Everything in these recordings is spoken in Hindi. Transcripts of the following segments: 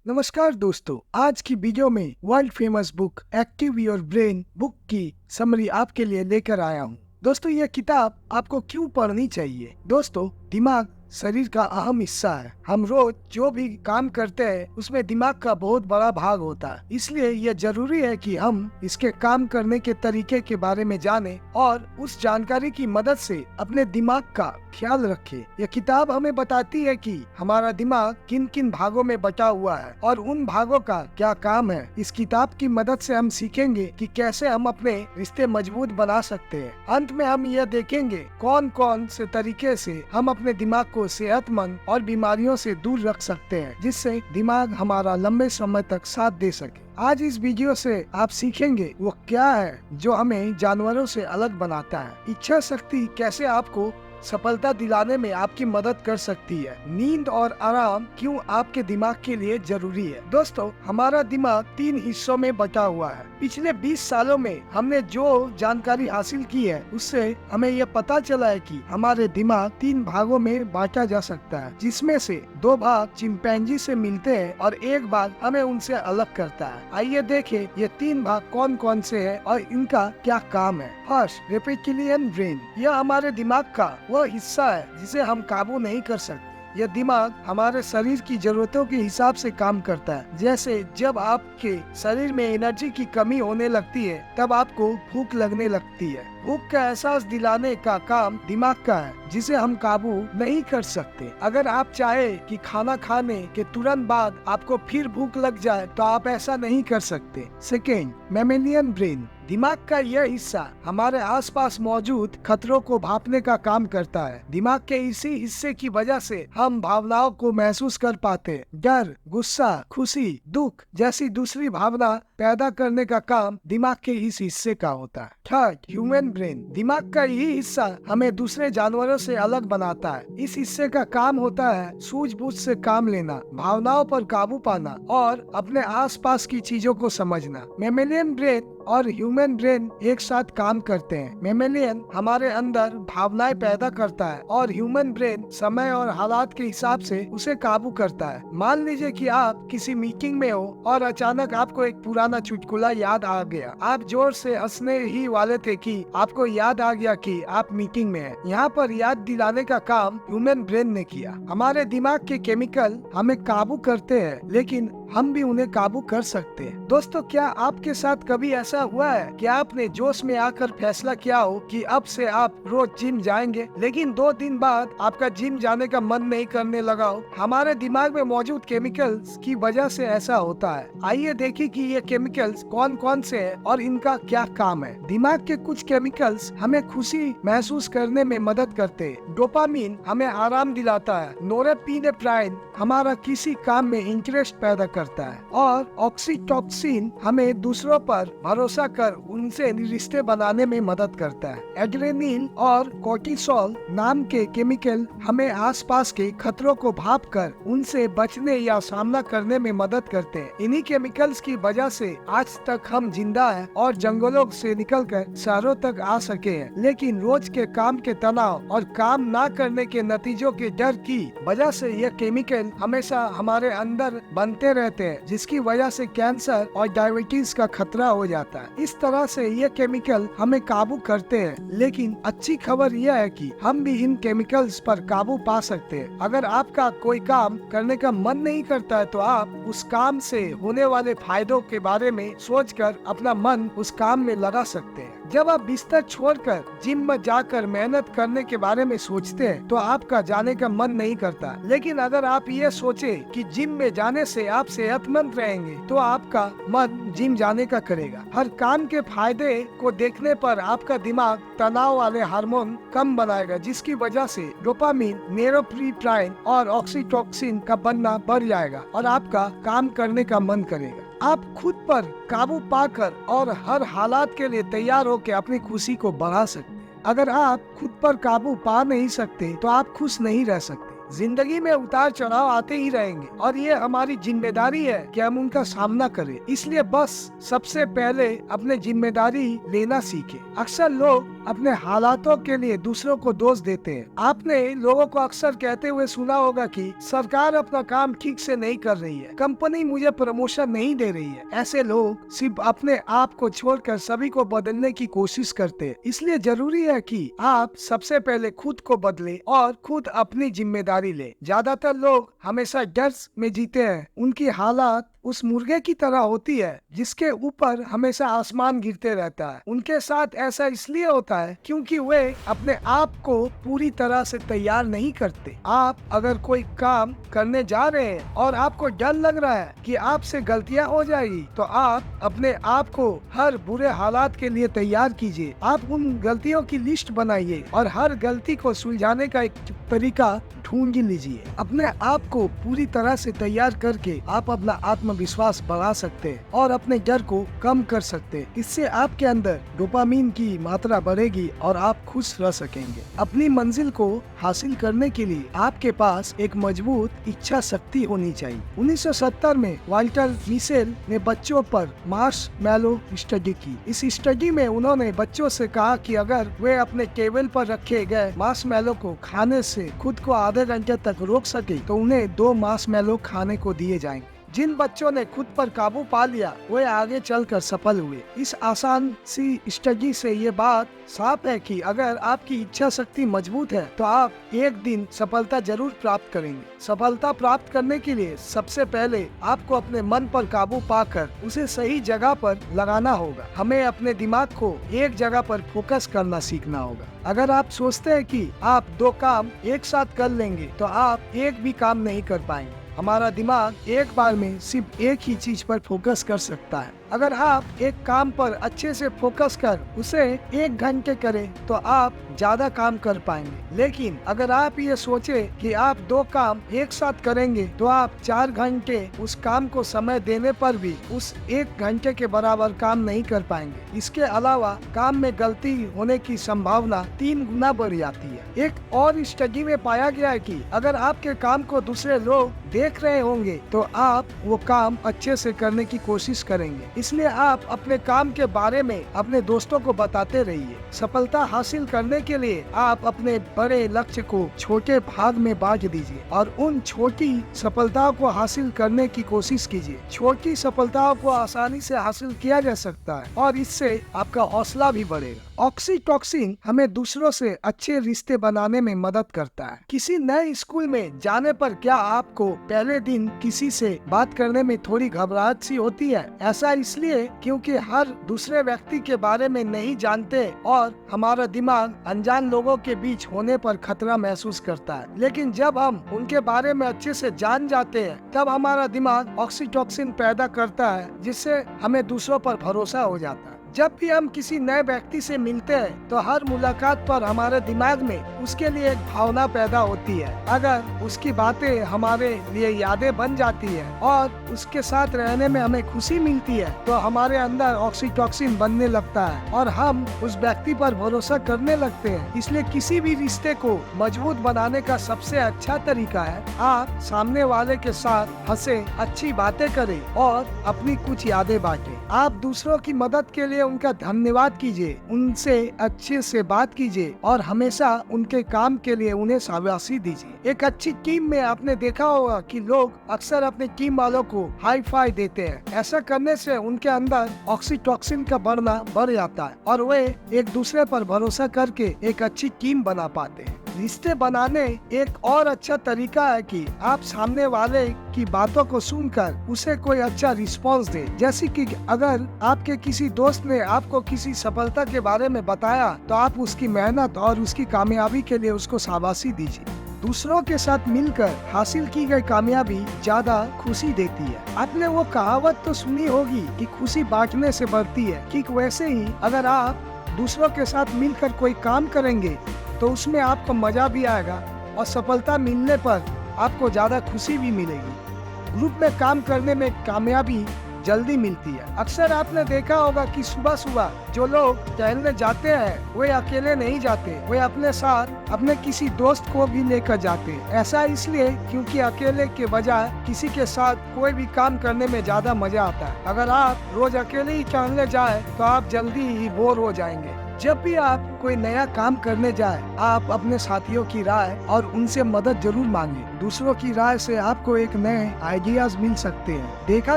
नमस्कार दोस्तों, आज की वीडियो में world famous book active your brain book की समरी आपके लिए लेकर आया हूँ। दोस्तों, यह किताब आपको क्यों पढ़नी चाहिए? दोस्तों, दिमाग शरीर का अहम हिस्सा है। हम रोज जो भी काम करते हैं उसमें दिमाग का बहुत बड़ा भाग होता है। इसलिए यह जरूरी है कि हम इसके काम करने के तरीके के बारे में जानें और उस जानकारी की मदद से अपने दिमाग का ख्याल रखें। यह किताब हमें बताती है कि हमारा दिमाग किन किन भागों में बटा हुआ है और उन भागों का क्या काम है। इस किताब की मदद से हम सीखेंगे कि कैसे हम अपने रिश्ते मजबूत बना सकते हैं। अंत में हम यह देखेंगे कौन कौन से तरीके से हम अपने दिमाग को सेहतमंद और बीमारियों से दूर रख सकते हैं, जिससे दिमाग हमारा लंबे समय तक साथ दे सके। आज इस वीडियो से आप सीखेंगे वो क्या है जो हमें जानवरों से अलग बनाता है। इच्छा शक्ति कैसे आपको सफलता दिलाने में आपकी मदद कर सकती है। नींद और आराम क्यों आपके दिमाग के लिए जरूरी है। दोस्तों, हमारा दिमाग 3 हिस्सों में बटा हुआ है। पिछले 20 सालों में हमने जो जानकारी हासिल की है उससे हमें यह पता चला है कि हमारे दिमाग 3 भागों में बांटा जा सकता है, जिसमें से 2 भाग चिंपैंजी से मिलते हैं और 1 भाग हमें उनसे अलग करता है। आइए देखें ये 3 भाग कौन कौन से हैं और इनका क्या काम है। First, reptilian brain. यह हमारे दिमाग का वह हिस्सा है जिसे हम काबू नहीं कर सकते। यह दिमाग हमारे शरीर की जरूरतों के हिसाब से काम करता है। जैसे जब आपके शरीर में एनर्जी की कमी होने लगती है तब आपको भूख लगने लगती है। भूख का एहसास दिलाने का काम दिमाग का है जिसे हम काबू नहीं कर सकते। अगर आप चाहे कि खाना खाने के तुरंत बाद आपको फिर भूख लग जाए तो आप ऐसा नहीं कर सकते। Second, mammalian brain. दिमाग का यह हिस्सा हमारे आसपास मौजूद खतरों को भांपने का काम करता है। दिमाग के इसी हिस्से की वजह से हम भावनाओं को महसूस कर पाते हैं। डर, गुस्सा, खुशी, दुख जैसी दूसरी भावना पैदा करने का काम दिमाग के इस हिस्से का होता है। Third, human brain. दिमाग का यही हिस्सा हमें दूसरे जानवरों से अलग बनाता है। इस हिस्से का काम होता है सूझबूझ से काम लेना, भावनाओं पर काबू पाना और अपने आसपास की चीजों को समझना। मैमेलियन ब्रेन और ह्यूमन ब्रेन एक साथ काम करते हैं। मैमेलियन हमारे अंदर भावनाएं पैदा करता है और ह्यूमन ब्रेन समय और हालात के हिसाब से उसे काबू करता है। मान लीजिए कि आप किसी मीटिंग में हो और अचानक आपको एक पुराना चुटकुला याद आ गया। आप जोर से हंसने ही वाले थे कि आपको याद आ गया कि आप मीटिंग में हैं। यहाँ पर याद दिलाने का काम ह्यूमन ब्रेन ने किया। हमारे दिमाग के केमिकल हमें काबू करते हैं, लेकिन हम भी उन्हें काबू कर सकते हैं। दोस्तों, क्या आपके साथ कभी ऐसा हुआ है कि आपने जोश में आकर फैसला किया हो कि अब से आप रोज जिम जाएंगे, लेकिन 2 दिन बाद आपका जिम जाने का मन नहीं करने लगा हो? हमारे दिमाग में मौजूद केमिकल्स की वजह से ऐसा होता है। आइए देखें कि ये केमिकल्स कौन कौन से हैं और इनका क्या काम है। दिमाग के कुछ केमिकल्स हमें खुशी महसूस करने में मदद करते हैं। डोपामीन हमें आराम दिलाता है। नोरेपिनेफ्राइन हमारा किसी काम में इंटरेस्ट पैदा करता है और ऑक्सीटोसिन हमें दूसरों पर भरोसा कर उनसे रिश्ते बनाने में मदद करता है। एड्रेनलिन और कोर्टिसोल नाम के केमिकल हमें आसपास के खतरों को भांपकर उनसे बचने या सामना करने में मदद करते हैं। इन्हीं केमिकल्स की वजह से आज तक हम जिंदा हैं और जंगलों से निकलकर शहरों तक आ सके हैं। लेकिन रोज के काम के तनाव और काम ना करने के नतीजों के डर की वजह से यह केमिकल हमेशा हमारे अंदर बनते रहते हैं, जिसकी वजह से कैंसर और डायबिटीज का खतरा हो जाता है। इस तरह से ये केमिकल हमें काबू करते हैं, लेकिन अच्छी खबर यह है कि हम भी इन केमिकल्स पर काबू पा सकते हैं। अगर आपका कोई काम करने का मन नहीं करता है तो आप उस काम से होने वाले फायदों के बारे में सोचकर अपना मन उस काम में लगा सकते हैं। जब आप बिस्तर छोड़कर जिम में जाकर मेहनत करने के बारे में सोचते हैं तो आपका जाने का मन नहीं करता, लेकिन अगर आप ये सोचे कि जिम में जाने से आप सेहतमंद रहेंगे तो आपका मन जिम जाने का करेगा। हर काम के फायदे को देखने पर आपका दिमाग तनाव वाले हार्मोन कम बनाएगा, जिसकी वजह से डोपामीन, नोरेपिनेफ्राइन और ऑक्सीटोसिन का बनना बढ़ जाएगा और आपका काम करने का मन करेगा। आप खुद पर काबू पाकर और हर हालात के लिए तैयार होकर अपनी खुशी को बढ़ा सकते हैं। अगर आप खुद पर काबू पा नहीं सकते तो आप खुश नहीं रह सकते। जिंदगी में उतार चढ़ाव आते ही रहेंगे और ये हमारी जिम्मेदारी है कि हम उनका सामना करें। इसलिए बस सबसे पहले अपने जिम्मेदारी लेना सीखें। अक्सर लोग अपने हालातों के लिए दूसरों को दोष देते हैं। आपने लोगों को अक्सर कहते हुए सुना होगा कि सरकार अपना काम ठीक से नहीं कर रही है, कंपनी मुझे प्रमोशन नहीं दे रही है। ऐसे लोग सिर्फ अपने आप को छोड़कर सभी को बदलने की कोशिश करते हैं। इसलिए जरूरी है कि आप सबसे पहले खुद को बदले और खुद अपनी जिम्मेदारी ले। ज्यादातर लोग हमेशा डर में जीते हैं। उनकी हालात उस मुर्गे की तरह होती है जिसके ऊपर हमेशा आसमान गिरते रहता है। उनके साथ ऐसा इसलिए होता है क्योंकि वे अपने आप को पूरी तरह से तैयार नहीं करते। आप अगर कोई काम करने जा रहे हैं और आपको डर लग रहा है कि आपसे गलतियां हो जाएगी, तो आप अपने आप को हर बुरे हालात के लिए तैयार कीजिए। आप उन गलतियों की लिस्ट बनाइए और हर गलती को सुलझाने का एक तरीका ढूंढ लीजिए। अपने आप को पूरी तरह से तैयार करके आप अपना आत्मविश्वास बढ़ा सकते हैं और अपने डर को कम कर सकते हैं। इससे आपके अंदर डोपामीन की मात्रा बढ़ेगी और आप खुश रह सकेंगे। अपनी मंजिल को हासिल करने के लिए आपके पास एक मजबूत इच्छा शक्ति होनी चाहिए। 1970 में वाल्टर मिशेल ने बच्चों पर मार्शमैलो स्टडी की। इस स्टडी में उन्होंने बच्चों से कहा कि अगर वे अपने टेबल पर रखे गए मार्शमैलो को खाने से खुद को आधे घंटे तक रोक सके तो उन्हें 2 मार्शमैलो खाने को दिए जाएंगे। जिन बच्चों ने खुद पर काबू पा लिया वे आगे चलकर सफल हुए। इस आसान सी स्टडी से ये बात साफ है कि अगर आपकी इच्छा शक्ति मजबूत है तो आप एक दिन सफलता जरूर प्राप्त करेंगे। सफलता प्राप्त करने के लिए सबसे पहले आपको अपने मन पर काबू पाकर उसे सही जगह पर लगाना होगा। हमें अपने दिमाग को एक जगह पर फोकस करना सीखना होगा। अगर आप सोचते हैं कि आप 2 काम एक साथ कर लेंगे तो आप एक भी काम नहीं कर पाएंगे। हमारा दिमाग एक बार में सिर्फ एक ही चीज पर फोकस कर सकता है। अगर आप एक काम पर अच्छे से फोकस कर उसे 1 घंटे करें तो आप ज्यादा काम कर पाएंगे। लेकिन अगर आप ये सोचे कि आप 2 काम एक साथ करेंगे तो आप 4 घंटे उस काम को समय देने पर भी उस 1 घंटे के बराबर काम नहीं कर पाएंगे। इसके अलावा काम में गलती होने की संभावना 3 गुना बढ़ जाती है। एक और स्टडी में पाया गया है कि अगर आपके काम को दूसरे लोग देख रहे होंगे तो आप वो काम अच्छे से करने की कोशिश करेंगे। इसलिए आप अपने काम के बारे में अपने दोस्तों को बताते रहिए। सफलता हासिल करने के लिए आप अपने बड़े लक्ष्य को छोटे भाग में बांट दीजिए और उन छोटी सफलताओं को हासिल करने की कोशिश कीजिए। छोटी सफलताओं को आसानी से हासिल किया जा सकता है और इससे आपका हौसला भी बढ़ेगा। ऑक्सीटोसिन हमें दूसरों से अच्छे रिश्ते बनाने में मदद करता है। किसी नए स्कूल में जाने पर क्या आपको पहले दिन किसी से बात करने में थोड़ी घबराहट सी होती है? ऐसा इसलिए क्योंकि हर दूसरे व्यक्ति के बारे में नहीं जानते और हमारा दिमाग अनजान लोगों के बीच होने पर खतरा महसूस करता है। लेकिन जब हम उनके बारे में अच्छे से जान जाते हैं तब हमारा दिमाग ऑक्सीटोसिन पैदा करता है जिससे हमें दूसरों पर भरोसा हो जाता है। जब भी हम किसी नए व्यक्ति से मिलते हैं तो हर मुलाकात पर हमारे दिमाग में उसके लिए एक भावना पैदा होती है। अगर उसकी बातें हमारे लिए यादें बन जाती है और उसके साथ रहने में हमें खुशी मिलती है तो हमारे अंदर ऑक्सीटोसिन बनने लगता है और हम उस व्यक्ति पर भरोसा करने लगते हैं। इसलिए किसी भी रिश्ते को मजबूत बनाने का सबसे अच्छा तरीका है आप सामने वाले के साथ हंसे, अच्छी बातें करें और अपनी कुछ यादें बांटें। आप दूसरों की मदद के लिए उनका धन्यवाद कीजिए, उनसे अच्छे से बात कीजिए और हमेशा उनके काम के लिए उन्हें शाबाशी दीजिए। एक अच्छी टीम में आपने देखा होगा कि लोग अक्सर अपने टीम वालों को हाई फाई देते हैं। ऐसा करने से उनके अंदर ऑक्सीटोसिन का बढ़ना बढ़ जाता है और वे एक दूसरे पर भरोसा करके एक अच्छी टीम बना पाते हैं। रिश्ते बनाने एक और अच्छा तरीका है कि आप सामने वाले की बातों को सुनकर उसे कोई अच्छा रिस्पॉन्स दे। जैसे कि अगर आपके किसी दोस्त ने आपको किसी सफलता के बारे में बताया तो आप उसकी मेहनत और उसकी कामयाबी के लिए उसको शाबाशी दीजिए। दूसरों के साथ मिलकर हासिल की गई कामयाबी ज्यादा खुशी देती है। आपने वो कहावत तो सुनी होगी कि खुशी बांटने से बढ़ती है। ठीक वैसे ही अगर आप दूसरों के साथ मिलकर कोई काम करेंगे तो उसमें आपको मजा भी आएगा और सफलता मिलने पर आपको ज्यादा खुशी भी मिलेगी। ग्रुप में काम करने में कामयाबी जल्दी मिलती है। अक्सर आपने देखा होगा कि सुबह सुबह जो लोग टहलने जाते हैं वे अकेले नहीं जाते, वे अपने साथ अपने किसी दोस्त को भी लेकर जाते हैं। ऐसा इसलिए क्योंकि अकेले के बजाय किसी के साथ कोई भी काम करने में ज्यादा मजा आता है। अगर आप रोज अकेले ही टहलने जाए तो आप जल्दी ही बोर हो जाएंगे। जब भी आप कोई नया काम करने जाए, आप अपने साथियों की राय और उनसे मदद जरूर मांगे। दूसरों की राय से आपको एक नए आइडियाज मिल सकते हैं। देखा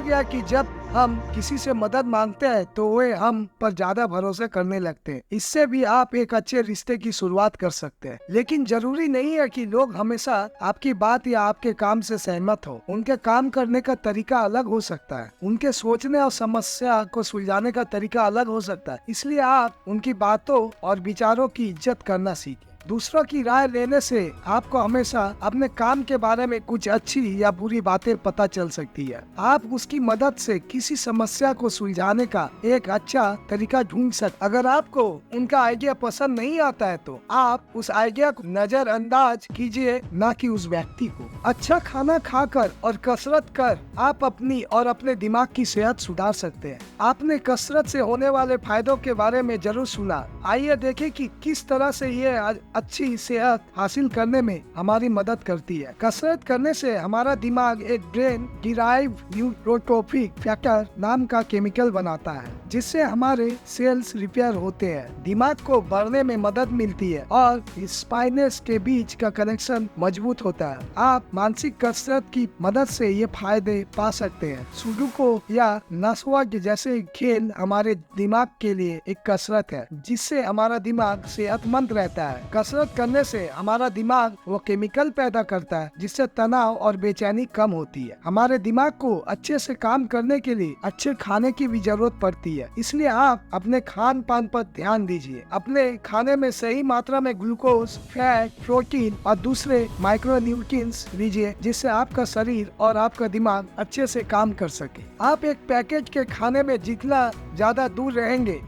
गया कि जब हम किसी से मदद मांगते हैं तो वे हम पर ज्यादा भरोसा करने लगते हैं। इससे भी आप एक अच्छे रिश्ते की शुरुआत कर सकते हैं। लेकिन जरूरी नहीं है कि लोग हमेशा आपकी बात या आपके काम से सहमत हो। उनके काम करने का तरीका अलग हो सकता है, उनके सोचने और समस्या को सुलझाने का तरीका अलग हो सकता है। इसलिए आप उनकी बातों और विचारों की इज्जत करना सीखें। दूसरों की राय लेने से आपको हमेशा अपने काम के बारे में कुछ अच्छी या बुरी बातें पता चल सकती है। आप उसकी मदद से किसी समस्या को सुलझाने का एक अच्छा तरीका ढूंढ सकते। अगर आपको उनका आइडिया पसंद नहीं आता है तो आप उस आइडिया को नजरअंदाज कीजिए, न कि उस व्यक्ति को। अच्छा खाना खाकर और कसरत कर आप अपनी और अपने दिमाग की सेहत सुधार सकते हैं। आपने कसरत से होने वाले फायदों के बारे में जरूर सुना। आइए देखें कि किस तरह से ये अच्छी सेहत हासिल करने में हमारी मदद करती है। कसरत करने से हमारा दिमाग एक ब्रेन डिराइव्ड न्यूरोट्रोफिक फैक्टर नाम का केमिकल बनाता है, जिससे हमारे सेल्स रिपेयर होते हैं, दिमाग को बढ़ने में मदद मिलती है और स्पाइनस के बीच का कनेक्शन मजबूत होता है। आप मानसिक कसरत की मदद से ये फायदे पा सकते हैं। सुडोकू या नसवाग जैसे खेल हमारे दिमाग के लिए एक कसरत है, जिससे हमारा दिमाग सेहतमंद रहता है। कसरत करने से हमारा दिमाग वो केमिकल पैदा करता है जिससे तनाव और बेचैनी कम होती है। हमारे दिमाग को अच्छे से काम करने के लिए अच्छे खाने की भी जरूरत पड़ती है। इसलिए आप अपने खान पान पर ध्यान दीजिए। अपने खाने में सही मात्रा में ग्लूकोज, फैट, प्रोटीन और दूसरे माइक्रोन्यूट्रिएंट्स लीजिए, जिससे आपका शरीर और आपका दिमाग अच्छे से काम कर सके। आप एक पैकेट के खाने में जितना ज्यादा दूर रहेंगे,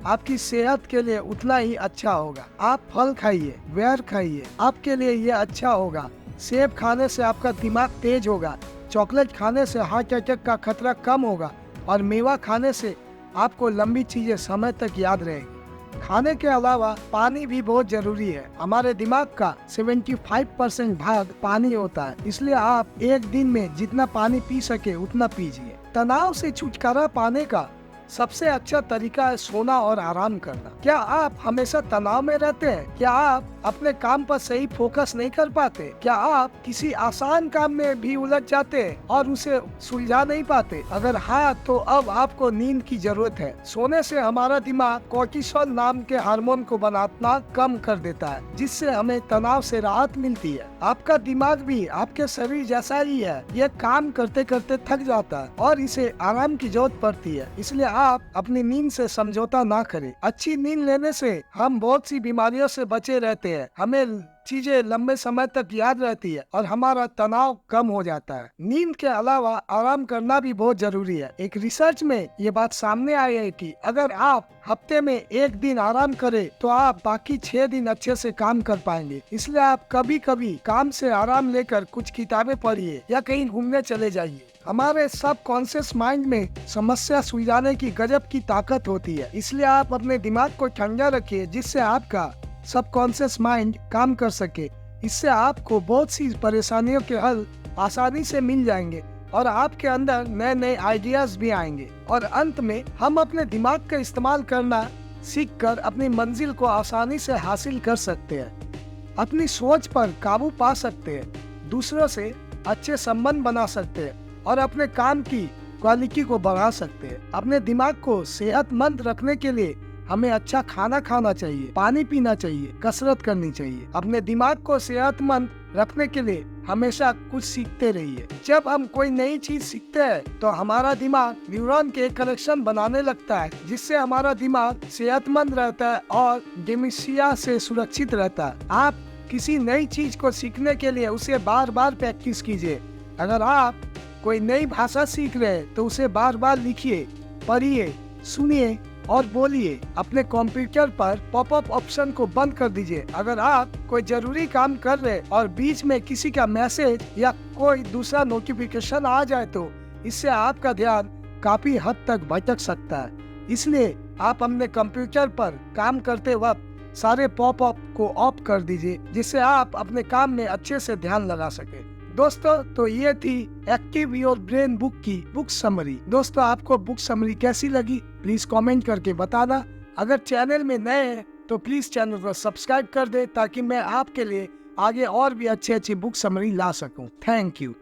आपकी सेहत के लिए उतना ही अच्छा होगा। आप फल खाइए, बेर खाइए, आपके लिए ये अच्छा होगा। सेब खाने से आपका दिमाग तेज होगा, चॉकलेट खाने से हार्ट अटैक का खतरा कम होगा और मेवा खाने से आपको लंबी चीजें समय तक याद रहेगी। खाने के अलावा पानी भी बहुत जरूरी है। हमारे दिमाग का 75% भाग पानी होता है, इसलिए आप एक दिन में जितना पानी पी सके उतना पीजिए। तनाव से छुटकारा पाने का सबसे अच्छा तरीका है सोना और आराम करना। क्या आप हमेशा तनाव में रहते हैं? क्या आप अपने काम पर सही फोकस नहीं कर पाते? क्या आप किसी आसान काम में भी उलझ जाते हैं और उसे सुलझा नहीं पाते? अगर हाँ, तो अब आपको नींद की जरूरत है। सोने से हमारा दिमाग कोर्टिसोल नाम के हार्मोन को बनाना कम कर देता है, जिससे हमें तनाव से राहत मिलती है। आपका दिमाग भी आपके शरीर जैसा ही है, यह काम करते करते थक जाता है और इसे आराम की जरूरत पड़ती है। इसलिए आप अपनी नींद से समझौता ना करें। अच्छी नींद लेने से हम बहुत सी बीमारियों से बचे रहते हैं, हमें चीजें लंबे समय तक याद रहती है और हमारा तनाव कम हो जाता है। नींद के अलावा आराम करना भी बहुत जरूरी है। एक रिसर्च में ये बात सामने आई है कि अगर आप हफ्ते में एक दिन आराम करें तो आप बाकी 6 दिन अच्छे से काम कर पाएंगे। इसलिए आप कभी कभी काम से आराम लेकर कुछ किताबें पढ़िए या कहीं घूमने चले जाइए। हमारे सब कॉन्शियस माइंड में समस्या सुलझाने की गजब की ताकत होती है। इसलिए आप अपने दिमाग को ठंडा रखिए, जिससे आपका सबकॉन्शियस माइंड काम कर सके। इससे आपको बहुत सी परेशानियों के हल आसानी से मिल जाएंगे और आपके अंदर नए नए आइडियाज भी आएंगे। और अंत में हम अपने दिमाग का इस्तेमाल करना सीखकर अपनी मंजिल को आसानी से हासिल कर सकते हैं, अपनी सोच पर काबू पा सकते हैं, दूसरों से अच्छे संबंध बना सकते हैं और अपने काम की क्वालिटी को बढ़ा सकते हैं। अपने दिमाग को सेहतमंद रखने के लिए हमें अच्छा खाना खाना चाहिए, पानी पीना चाहिए, कसरत करनी चाहिए। अपने दिमाग को सेहतमंद रखने के लिए हमेशा कुछ सीखते रहिए। जब हम कोई नई चीज सीखते हैं तो हमारा दिमाग न्यूरॉन के कनेक्शन बनाने लगता है, जिससे हमारा दिमाग सेहतमंद रहता है और डिमेंशिया से सुरक्षित रहता है। आप किसी नई चीज को सीखने के लिए उसे बार बार प्रैक्टिस कीजिए। अगर आप कोई नई भाषा सीख रहे हैं तो उसे बार बार लिखिए, पढ़िए, सुनिए और बोलिए। अपने कंप्यूटर पर पॉपअप ऑप्शन को बंद कर दीजिए। अगर आप कोई जरूरी काम कर रहे और बीच में किसी का मैसेज या कोई दूसरा नोटिफिकेशन आ जाए तो इससे आपका ध्यान काफी हद तक भटक सकता है। इसलिए आप अपने कंप्यूटर पर काम करते वक्त सारे पॉपअप को ऑफ कर दीजिए, जिससे आप अपने काम में अच्छे से ध्यान लगा सके। दोस्तों, तो ये थी एक्टिव योर ब्रेन बुक की बुक समरी। दोस्तों, आपको बुक समरी कैसी लगी प्लीज कमेंट करके बताना। अगर चैनल में नए हैं तो प्लीज चैनल को सब्सक्राइब कर दे, ताकि मैं आपके लिए आगे और भी अच्छी बुक समरी ला सकूं। Thank you.